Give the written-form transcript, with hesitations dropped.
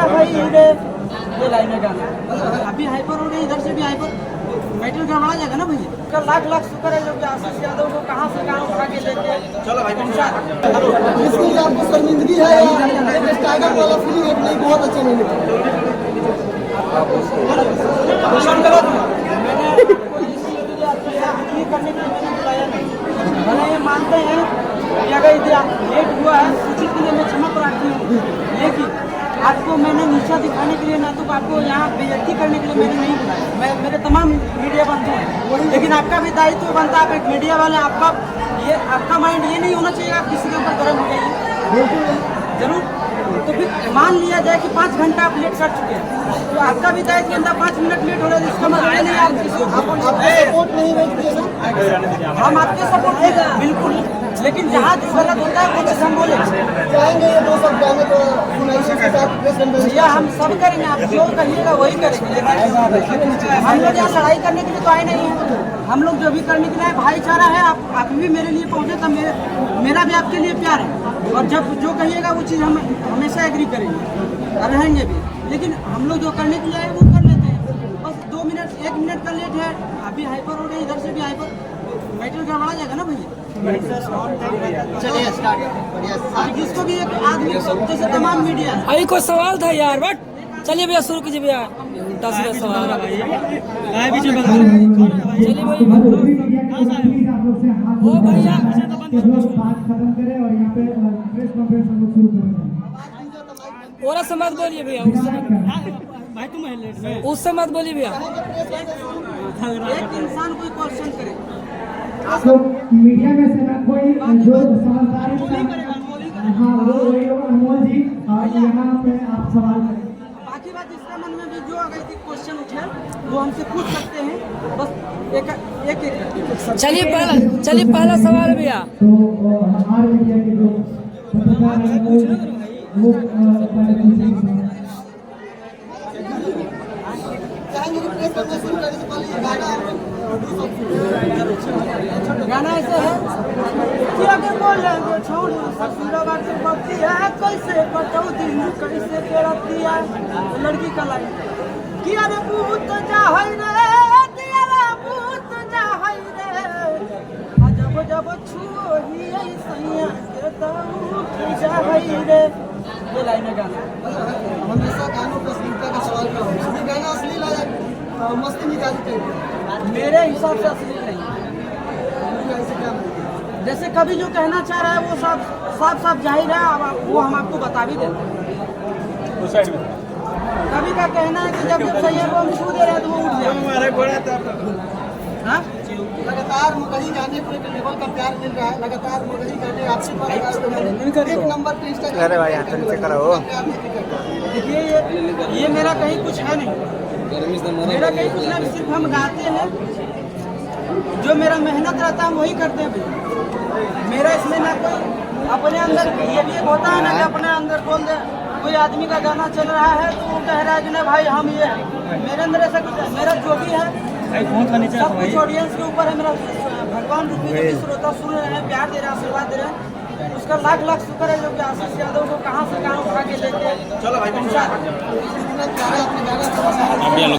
भाई रे, ये लाइन है गाना। अभी हाइपर हो गई, इधर से भी हाइपर, मेटल गड़बड़ा जाएगा ना भैया। उसका लाख लाख शुक्र है जो कि आशीष यादव को कहाँ से कहाँ उठा के लेके चलो भाई। इसमें आपको शर्मिंदगी है या टाइगर वाला फीलिंग है नहीं, बहुत अच्छा नहीं लगा। मैंने करने के लिए मैंने बुलाया नहीं। भले ये मानते हैं कि अगर लेट हुआ है उसी के लिए मैं क्षमा प्रार्थी हूँ, लेकिन आपको मैंने नीचा दिखाने के लिए ना तो आपको यहाँ बेइज्जती करने के लिए मैंने नहीं बुलाया। मैं मेरे तमाम मीडिया बंधु हैं, लेकिन आपका भी दायित्व बनता है, आप एक मीडिया वाले, आपका माइंड ये नहीं होना चाहिए आप किसी के ऊपर गर्म हो जाइए। जरूर तो फिर मान लिया जाए कि 5 घंटा आप लेट कर चुके हैं, तो आपका भी दायित्व के अंदर 5 मिनट लेट हो रहा है, इसका मतलब नहीं आप सपोर्ट नहीं है, हम आपके सपोर्ट देगा बिल्कुल, लेकिन जहाँ जो गलत होता है वो चीज़ हम बोले चाहेंगे ये दो सब गाने को सुनाइए के साथ प्रेस कॉन्फ्रेंस भैया हम सब करेंगे, आप जो कहिएगा वही करेंगे। हम लोग यहाँ लड़ाई करने के लिए तो आए नहीं हैं, हम लोग जो भी करने के लिए आए भाईचारा है। आप भी मेरे लिए पहुँचे तो मेरा भी आपके लिए प्यार है, और जब जो कहिएगा वो चीज़ हम हमेशा एग्री करेंगे और रहेंगे भी, लेकिन हम लोग जो करने के लिए आए वो कर लेते हैं। बस 2 मिनट 1 मिनट का लेट है, अभी हाइपर हो गई, इधर से भी हाइपर, मेटल गड़बड़ा जाएगा ना भैया। चलिए स्टार्ट। जिसको भी एक आदमी जैसे तमाम मीडिया अभी कोई सवाल था यार, बट चलिए भैया शुरू कीजिए भैया। 10 सवाल है भाई, चलिए भाई। ओ भैया उससे मत बोलिए भैया, उससे मत बोलिए भैया। एक इंसान कोई क्वेश्चन करे तो मीडिया में से ना कोई जो समझदार हाँ वो अनमोल जी, और यहाँ पे आप सवाल करें। बाकी बात जिसके मन में भी जो अगर क्वेश्चन उठे वो हमसे पूछ सकते हैं, बस एक चलिए पहला सवाल है भैया। तो हमारे मीडिया के जो पत्रकार हैं वो पहले पूछेंगे। चाहेंगे कि प्रेस कॉन्फ्रेंस शुरू करने से पहले ये गाना ऐसे है कि अगर बोल रहे छोड़ ससुराल से पति है कैसे बताओ दिन कैसे तेरा दिया लड़की का लाइन कि अरे भूत जा है रे दिया भूत जा है रे जब जब छुओ ही सैया के दाऊ जा है रे। ये लाइन है गाना। हमेशा गानों पर अश्लीलता का सवाल का हो, गाना अश्लील है मस्ती निकाली चाहिए, मेरे हिसाब से अश्लील नहीं है। ऐसे क्या जैसे कभी जो कहना चाह रहा है वो साफ जाहिर है, अब वो हम आपको बता भी देते हैं। कभी का कहना है कि जब सैया को हम छू दे रहे हैं तो वो उठ जाए। हाँ? लगातार मुगली गाने पर एक लेवल का प्यार मिल रहा है, लगातार मुगली गाने आपसे पर एक नंबर पे इंस्टाग्राम। अरे भाई हाथ नीचे करो। देखिए ये मेरा कहीं कुछ है नहीं, मेरा कहीं कुछ नहीं, सिर्फ हम गाते हैं, जो मेरा मेहनत रहता है हम वही करते हैं भैया। मेरा इसमें ना कोई अपने अंदर ये भी एक होता है ना कि अपने अंदर बोल दे, कोई आदमी का गाना चल रहा है तो वो कह रहा है कि नहीं भाई हम ये हैं। मेरे अंदर ऐसा कुछ है, मेरा जो भी है सब कुछ ऑडियंस के ऊपर है। मेरा भगवान रूपी जो भी श्रोता सुन रहे हैं, प्यार दे रहे हैं, आशीर्वाद दे रहे हैं, उसका लाख लाख शुक्र है जो कि आशीष यादव को कहाँ से कहाँ उठा के लेके चलो भाई।